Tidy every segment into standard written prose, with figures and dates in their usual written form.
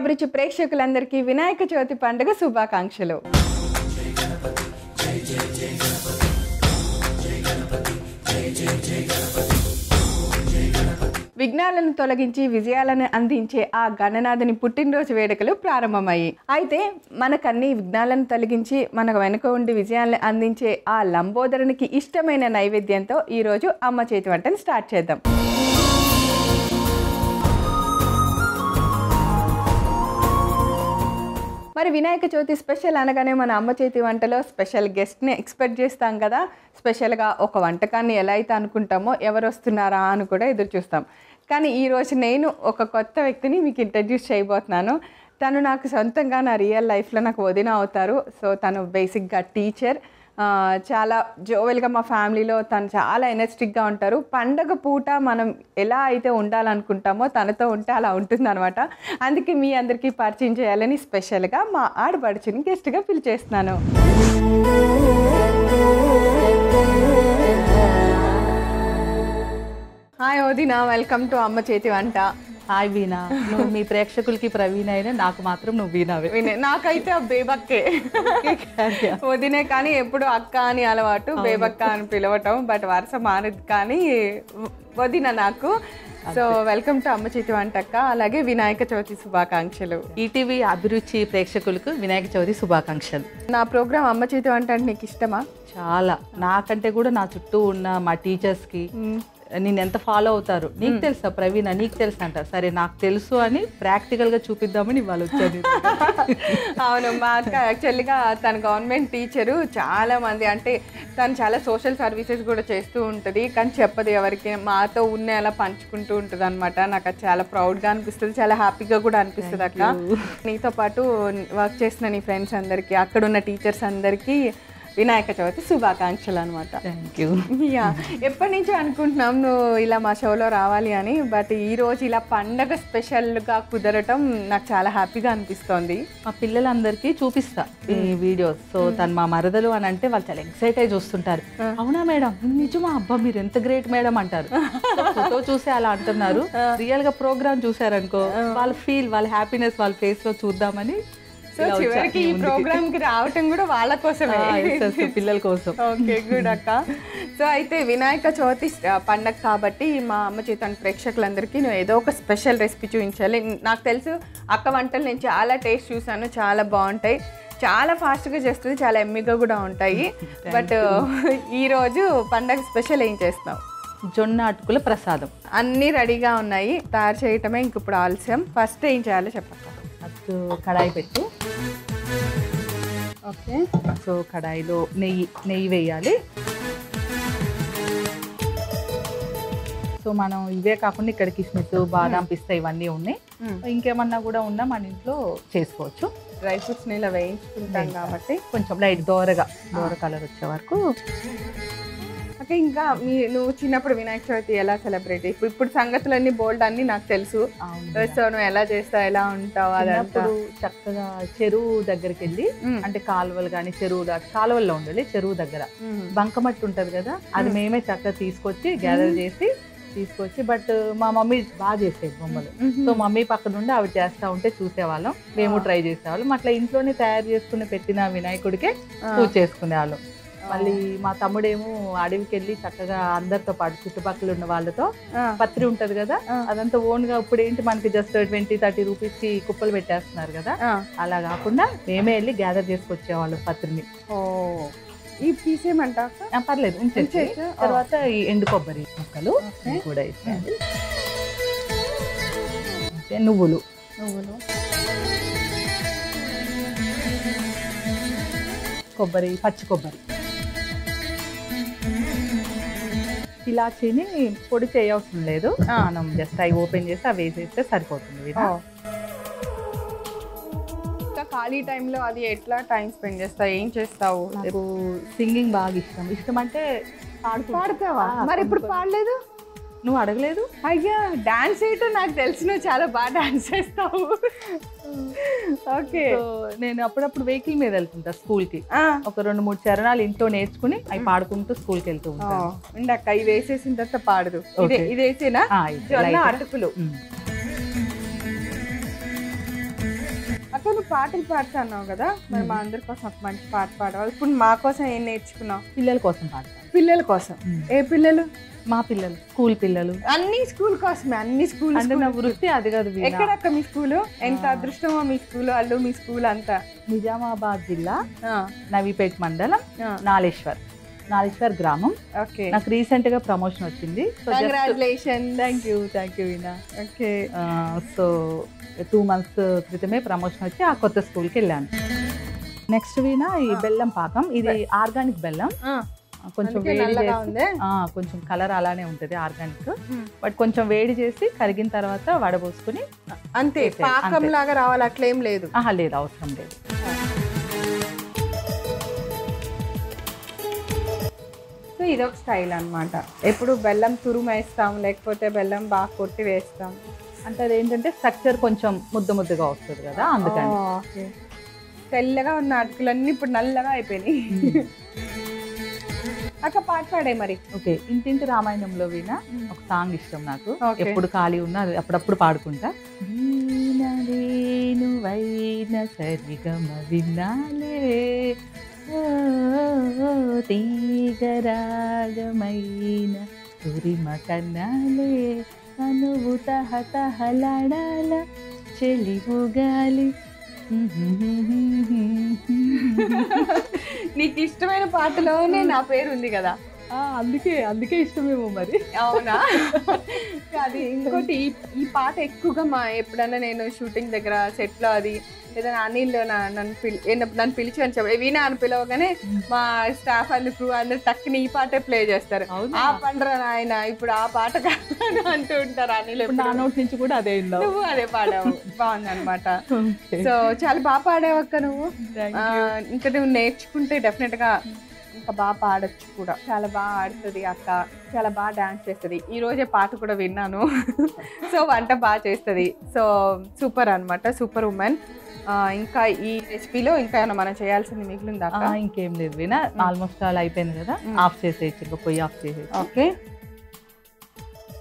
అభిరుచి ప్రేక్షకులందరికీ వినాయక చవితి పండుగ శుభాకాంక్షలు. విఘ్నాలను తొలగించి విజయాలను అందించే ఆ గణనాథుని పుట్టినరోజు వేడుకలు ప్రారంభమయ్యాయి. అయితే మనకన్ని విఘ్నాలను తొలగించి మన వెనుక ఉండి విజయాలను అందించే ఆ లంబోదరునికి ఇష్టమైన నైవేద్యంతో ఈరోజు అమ్మ చేతి వంటను స్టార్ట్ చేద్దాం. మరి వినాయక చవితి స్పెషల్ అనగానే మన అమ్మ చేతి వంటలో స్పెషల్ గెస్ట్ని ఎక్స్పెక్ట్ చేస్తాం కదా. స్పెషల్గా ఒక వంటకాన్ని ఎలా అయితే అనుకుంటామో ఎవరు వస్తున్నారా అని కూడా ఎదురు చూస్తాం. కానీ ఈరోజు నేను ఒక కొత్త వ్యక్తిని మీకు ఇంట్రడ్యూస్ చేయబోతున్నాను. తను నాకు సొంతంగా నా రియల్ లైఫ్లో నాకు వదిన అవుతారు. సో తను బేసిక్గా టీచర్. చాలా జోవెల్గా మా ఫ్యామిలీలో తను చాలా ఎనర్జెటిక్గా ఉంటారు. పండగ పూట మనం ఎలా అయితే ఉండాలనుకుంటామో తనతో ఉంటే అలా ఉంటుందన్నమాట. అందుకే మీ అందరికీ పరిచయం చేయాలని స్పెషల్గా మా ఆడపడుచుని గెస్ట్గా పిలిచేస్తున్నాను. హాయ్ వదిన, వెల్కమ్ టు అమ్మ చేతి వంట. హాయ్ వీణా, నువ్వు మీ ప్రేక్షకులకి ప్రవీణ అయినా నాకు మాత్రం నువ్వు వీణావే. నాకైతే బేబక్కే వదినే, కానీ ఎప్పుడు అక్క అని అలవాటు, బేబక్క అని పిలవటం. బట్ వరుస మారదు కానీ వదిన నాకు. సో వెల్కమ్ టు అమ్మ చేతి వంట అక్క. అలాగే వినాయక చవితి శుభాకాంక్షలు. ఈటీవీ అభిరుచి ప్రేక్షకులకు వినాయక చవితి శుభాకాంక్షలు. నా ప్రోగ్రామ్ అమ్మ చేతి వంట అంటే నీకు ఇష్టమా? చాలా. నాకంటే కూడా నా చుట్టూ ఉన్న మా టీచర్స్కి నేను ఎంత ఫాలో అవుతారు. నీకు తెలుసా ప్రవీణ, నీకు తెలుసా అంటారు. సరే నాకు తెలుసు అని ప్రాక్టికల్గా చూపిద్దామని వాళ్ళు వచ్చారు. అవును, మా అక్క యాక్చువల్గా తన గవర్నమెంట్ టీచరు. చాలా మంది అంటే తను చాలా సోషల్ సర్వీసెస్ కూడా చేస్తూ ఉంటుంది, కానీ చెప్పదు ఎవరికి. మాతో ఉన్న అలా పంచుకుంటూ ఉంటుంది అనమాట. నాకు అది చాలా ప్రౌడ్గా అనిపిస్తుంది, చాలా హ్యాపీగా కూడా అనిపిస్తుంది అక్క. నీతో పాటు వర్క్ చేసిన నీ ఫ్రెండ్స్ అందరికీ, అక్కడున్న టీచర్స్ అందరికీ వినాయక చవితి శుభాకాంక్షలు అనమాట. Thank you. యా, ఎప్పటి నుంచో అనుకుంటున్నాం నువ్వు ఇలా మా షోలో రావాలి అని. బట్ ఈరోజు ఇలా పండగ స్పెషల్గా కుదరటం నాకు చాలా హ్యాపీగా అనిపిస్తోంది. మా పిల్లలందరికీ చూపిస్తా ఈ వీడియోస్. సో తను మా మరదలు అని అంటే వాళ్ళు చాలా ఎక్సైట్ అయి చూస్తుంటారు. అవునా మేడం, నిజమా? అబ్బా మీరు ఎంత గ్రేట్ మేడం అంటారు. ఫోటో చూసి అలా అంటున్నారు. రియల్ గా ప్రోగ్రామ్ చూసారనుకో వాళ్ళ ఫీల్, వాళ్ళ హ్యాపీనెస్ వాళ్ళ ఫేస్ లో చూద్దామని. సో చివరికి ఈ ప్రోగ్రామ్ కి రావటం కూడా వాళ్ళ కోసమే, పిల్లల కోసం. ఓకే, గుడ్ అక్క. సో అయితే వినాయక చవితి పండగ కాబట్టి మా అమ్మ చేతి ప్రేక్షకులందరికీ నువ్వు ఏదో ఒక స్పెషల్ రెసిపీ చూపించాలి. నాకు తెలుసు అక్క వంటలు నేను చాలా టేస్ట్ చూసాను, చాలా బాగుంటాయి, చాలా ఫాస్ట్గా చేస్తుంది, చాలా ఎమ్మిగా కూడా ఉంటాయి. బట్ ఈరోజు పండగ స్పెషల్ ఏం చేస్తావు? జొన్న అటుకుల ప్రసాదం. అన్నీ రెడీగా ఉన్నాయి, తయారు చేయటమే ఇంక ఇప్పుడు ఆలస్యం. ఫస్ట్ ఏం చేయాలో చెప్పక్క. ఫస్ట్ కడాయి పెట్టు. ఓకే, సో కడాయిలో నెయ్యి వేయాలి. సో మనం ఇవే కాకుండా ఇక్కడ కిస్మిస్, బాదాం, పిస్తా ఇవన్నీ ఉన్నాయి. ఇంకేమన్నా కూడా ఉన్నా మన ఇంట్లో చేసుకోవచ్చు. డ్రై ఫ్రూట్స్ ఇలా వేయించుకుంటాం కాబట్టి కొంచెం లైట్ దోర కలర్ వచ్చే వరకు. ఓకే, ఇంకా నువ్వు చిన్నప్పుడు వినాయక చవితి ఎలా సెలబ్రేట్? ఇప్పుడు సంగతులన్నీ బోల్డ్ అన్ని నాకు తెలుసు. సో నువ్వు ఎలా చేస్తావు, ఎలా ఉంటావు? అప్పుడు చక్కగా చెరువు దగ్గరికి వెళ్ళి, అంటే కాలువలు కానీ కాలువల్లో ఉండాలి. చెరువు దగ్గర బంకమట్టి ఉంటది కదా, అది మేమే చక్కగా తీసుకొచ్చి గ్యాదర్ చేసి తీసుకొచ్చి. బట్ మా మమ్మీ బాగా చేసేది బొమ్మలు. సో మమ్మీ పక్కన నుండి అవి చేస్తా ఉంటే చూసేవాళ్ళం, మేము ట్రై చేసేవాళ్ళం. అట్లా ఇంట్లోనే తయారు చేసుకుని పెట్టిన వినాయకుడికే పూజ చేసుకునేవాళ్ళం. మళ్ళీ మా తమ్ముడేమో అడవికి వెళ్ళి చక్కగా అందరితో పాటు చుట్టుపక్కల ఉన్న వాళ్ళతో పత్రి ఉంటది కదా, అదంతా ఓన్ గా. ఇప్పుడు ఏంటి మనకి జస్ట్ 20-30 రూపీస్ కి కుప్పలు పెట్టేస్తున్నారు కదా, అలా కాకుండా మేమే వెళ్ళి గ్యాదర్ చేసుకొచ్చేవాళ్ళం పత్రిని. ఈ పీస్ ఏమంటా? పర్లేదు ఉంచేసి తర్వాత ఈ ఎండు కొబ్బరి ముక్కలు కూడా వేసేయాలి. నువ్వులు కొబ్బరి, పచ్చి కొబ్బరి, ఇలాచీని పొడి చేయవసరం లేదు, మనం జస్ట్ అవి ఓపెన్ చేసి అవి వేసేస్తే సరిపోతుంది. ఖాళీ టైంలో అది ఎట్లా టైం స్పెండ్ చేస్తావు, ఏం చేస్తావు? నాకు సింగింగ్ బాగా ఇష్టం. అంటే పాడతావా? మరి ఇప్పుడు పాడలేదు, నువ్వు అడగలేదు. అయ్యా, డాన్స్ చేయటం నాకు తెలుసు, నువ్వు చాలా బాగా డాన్స్ చేస్తావు. ఓకే, నేను అప్పుడప్పుడు వెహికల్ మీద వెళ్తుంటా స్కూల్కి. ఒక 2-3 చరణాలు ఇంట్లో నేర్చుకుని అవి పాడుకుంటూ స్కూల్కి వెళ్తూ ఉంటాను. ఇందాక ఇవి వేసేసిన తర్వాత పాడదు. ఇది వేసేనా? అటుకులు. పాటలు పాడుతున్నావు కదా, మరి మా అందరి కోసం ఒక మంచి పాట పాడవాలి. ఇప్పుడు మా కోసం ఏం నేర్చుకున్నావు? పిల్లల కోసం పాడతాను. పిల్లల కోసం. ఏ పిల్లలు? మా పిల్లలు, స్కూల్ పిల్లలు. అన్ని స్కూల్ కోసమే, అన్ని స్కూల్. అంటే నా వృత్తి అది కాదు. ఎక్కడక్క మీ స్కూలు? ఎంత అదృష్టమో మీ స్కూల్ వాళ్ళు, మీ స్కూల్ అంతా. నిజామాబాద్ జిల్లా నవీపేట్ మండలం నాలేశ్వర్ గ్రామం. ఓకే. నాకు రీసెంట్ గా ప్రమోషన్ వచ్చింది. Congratulation. Thank you veena. Okay. So 2 months క్రితమే ప్రమోషన్ వచ్చి ఆ కొత్త స్కూల్కి వెళ్ళాను. నెక్స్ట్ వీణా ఈ బెల్లం పాకం. ఇది ఆర్గానిక్ బెల్లం. కొంచెం వేడి చేసి, కొంచెం కలర్ అలానే ఉంటుంది ఆర్గానిక్, బట్ కొంచెం వేడి చేసి కరిగిన తర్వాత వడబోసుకుని అంతే. పాకం లాగా రావాలి అట్లేం లేదు? లేదు, అవసరం లేదు. సో ఇదొక స్టైల్ అనమాట. ఎప్పుడు బెల్లం తురుము వేస్తాం, లేకపోతే బెల్లం బాగా కొట్టి వేస్తాం. అంటే అదేంటంటే స్ట్రక్చర్ కొంచెం ముద్దగా వస్తుంది కదా, అందుకని. తెల్లగా ఉన్న అటుకులన్నీ ఇప్పుడు నల్లగా అయిపోయినాయి. అక్క పాట పాడే మరి. ఓకే. ఇంటింటి రామాయణంలో వినా ఒక సాంగ్ ఇష్టం నాకు. ఎప్పుడు ఖాళీ ఉన్నా అప్పుడప్పుడు పాడుకుంటా. వేణువైన సరిగమ వినాలే, తీగరాగమైన తురిమ కన్నాలే, అనువు తహతహలాడాల చెలిముగాలి. నీకు ఇష్టమైన పాటలోనే నా పేరు ఉంది కదా, అందుకే ఇష్టమేమో మరి. అవునా? అది ఇంకోటి, ఈ పాట ఎక్కువగా ఎప్పుడన్నా నేను షూటింగ్ దగ్గర సెట్లో అది ఏదైనా అనిల్లో నన్ను పిలిచి అని చెప్పి వీణా అని పిలవగానే మా స్టాఫ్ అందరు క్రూ అందరు టక్కుని ఈ పాటే ప్లే చేస్తారు. ఆ పండ్రా ఆయన ఇప్పుడు ఆ పాట కాదు అంటూ ఉంటారు. అనిల్ నా నోట్ నుంచి కూడా అదే, నువ్వు అదే పాడావు. బాగుంది అనమాట. సో చాలా బాగా పాడావక్క నువ్వు. ఇంకా నువ్వు నేర్చుకుంటే డెఫినెట్ గా ఇంకా బాగా పాడచ్చు కూడా. చాలా బాగా ఆడుతుంది అక్క, చాలా బాగా డాన్స్ చేస్తుంది. ఈ రోజే పాట కూడా విన్నాను. సో వంట బాగా చేస్తుంది. సో సూపర్ అనమాట, సూపర్ ఉమెన్. ఇంకా ఈ రెసిపీలో ఇంకా ఏమైనా మనం చేయాల్సింది మిగిలిందా? ఇంకేం లేదు వీణా, ఆల్మోస్ట్ ఆల్ అయిపోయింది కదా, ఆఫ్ చేసేయచ్చు. ఇంకా పొయ్యి ఆఫ్ చేసేయచ్చు. ఓకే.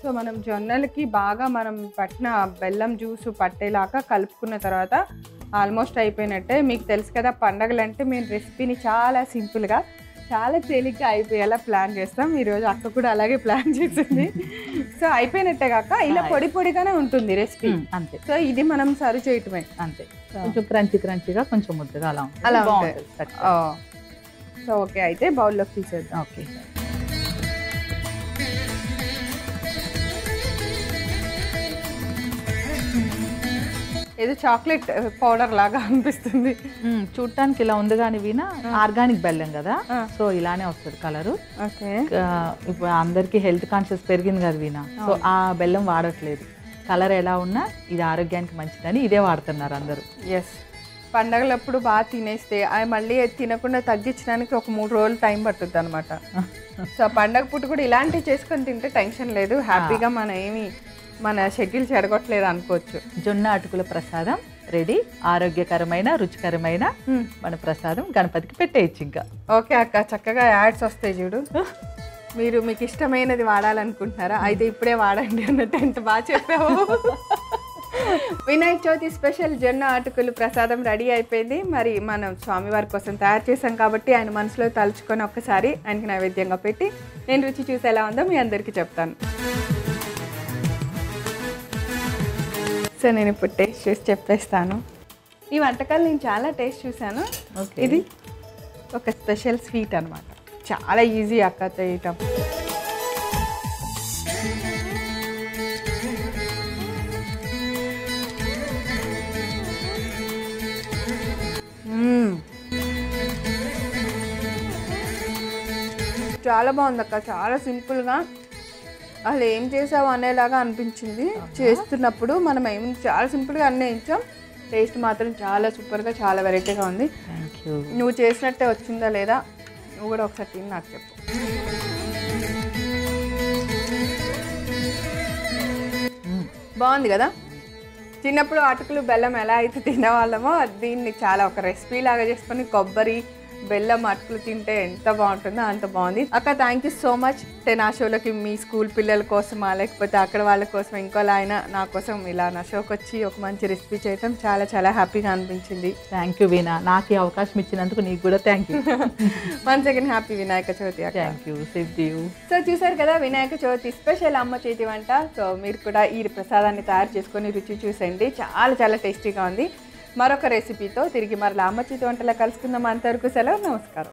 సో మనం జొన్నలకి బాగా మనం పట్టిన బెల్లం జ్యూసు పట్టేలాగా కలుపుకున్న తర్వాత ఆల్మోస్ట్ అయిపోయినట్టే. మీకు తెలుసు కదా, పండగలంటే మేము రెసిపీని చాలా సింపుల్గా, చాలా తేలిగ్గా అయిపోయేలా ప్లాన్ చేస్తాం. ఈరోజు అక్క కూడా అలాగే ప్లాన్ చేసింది. సో అయిపోయినట్టే కాక ఇలా పొడి పొడిగానే ఉంటుంది రెసిపీ, అంతే. సో ఇది మనం సర్వ్ చేయటమే, అంతే. కొంచెం క్రంచీగా, కొంచెం ముద్దగా అలా ఉంటుంది. సో ఓకే, అయితే బౌల్లోకి తీసేద్దాం. ఓకే. ఏదో చాక్లెట్ పౌడర్ లాగా అనిపిస్తుంది చూడటానికి. ఇలా ఉంది కానీ వీణా ఆర్గానిక్ బెల్లం కదా, సో ఇలానే వస్తుంది కలరు. ఓకే. ఇప్పుడు అందరికి హెల్త్ కాన్షియస్ పెరిగింది కదా వీణా, సో ఆ బెల్లం వాడట్లేదు. కలర్ ఎలా ఉన్నా ఇది ఆరోగ్యానికి మంచిదని ఇదే వాడుతున్నారు అందరూ. ఎస్. పండగలప్పుడు బాగా తినేస్తే అవి మళ్ళీ తినకుండా తగ్గించడానికి ఒక 3 రోజులు టైం పట్టుద్ది అనమాట. సో పండగ పూట కూడా ఇలాంటివి చేసుకొని తింటే టెన్షన్ లేదు, హ్యాపీగా మన షెడ్యూల్ చెడగొట్టలేదు అనుకోవచ్చు. జొన్న అటుకుల ప్రసాదం రెడీ. ఆరోగ్యకరమైన, రుచికరమైన మన ప్రసాదం గణపతికి పెట్టేయచ్చు ఇంకా. ఓకే అక్క, చక్కగా యాడ్స్ వస్తాయి చూడు. మీకు ఇష్టమైనది వాడాలనుకుంటున్నారా? అయితే ఇప్పుడే వాడండి అన్నట్టు ఎంత బాగా చెప్పావు. వినాయక చవితి స్పెషల్ జొన్న అటుకులు ప్రసాదం రెడీ అయిపోయింది. మరి మనం స్వామివారి కోసం తయారు చేసాం కాబట్టి ఆయన మనసులో తలుచుకొని ఒక్కసారి ఆయనకి నైవేద్యంగా పెట్టి నేను రుచి చూసి ఎలా ఉందో మీ అందరికీ చెప్తాను. సో నేను ఇప్పుడు టేస్ట్ చూసి చెప్పేస్తాను. ఈ వంటకాలు నేను చాలా టేస్ట్ చూశాను. ఇది ఒక స్పెషల్ స్వీట్ అనమాట, చాలా ఈజీ అక్క చేయటం. చాలా బాగుంది అక్క, చాలా సింపుల్గా. అసలు ఏం చేసావు అనేలాగా అనిపించింది చేస్తున్నప్పుడు. మనం ఏమి చాలా సింపుల్గా అన్నీ ఇచ్చాం. టేస్ట్ మాత్రం చాలా సూపర్గా, చాలా వెరైటీగా ఉంది. నువ్వు చేసినట్టే వచ్చిందా లేదా నువ్వు కూడా ఒకసారి తిని నాకు చెప్పు. బాగుంది కదా. చిన్నప్పుడు అటుకులు బెల్లం ఎలా అయితే తినేవాళ్ళమో దీన్ని చాలా ఒక రెసిపీ లాగా చేసుకొని కొబ్బరి బెల్లం అటుకులు తింటే ఎంత బాగుంటుందో అంత బాగుంది. అక్క థ్యాంక్ యూ సో మచ్. నా షోలోకి మీ స్కూల్ పిల్లల కోసమా లేకపోతే అక్కడ వాళ్ళ కోసం ఇంకోలా అయినా నా కోసం ఇలా నా షోకి వచ్చి ఒక మంచి రెసిపీ చేయటం చాలా చాలా హ్యాపీగా అనిపించింది. థ్యాంక్ యూ వీణా, నాకు ఈ అవకాశం ఇచ్చినందుకు నీకు కూడా thank you. Once again happy Vinayaka Chavithi. Thank you, same to you. So చూసారు కదా వినాయక చవితి స్పెషల్ అమ్మ చేతి వంట. సో మీరు కూడా ఈ ప్రసాదాన్ని తయారు చేసుకొని రుచి చూసేయండి, చాలా చాలా టేస్టీగా ఉంది. మరొక రెసిపీతో తిరిగి మరలా అమ్మ చేతి వంటలా కలుసుకుందాం. అంతవరకు సెలవు, నమస్కారం.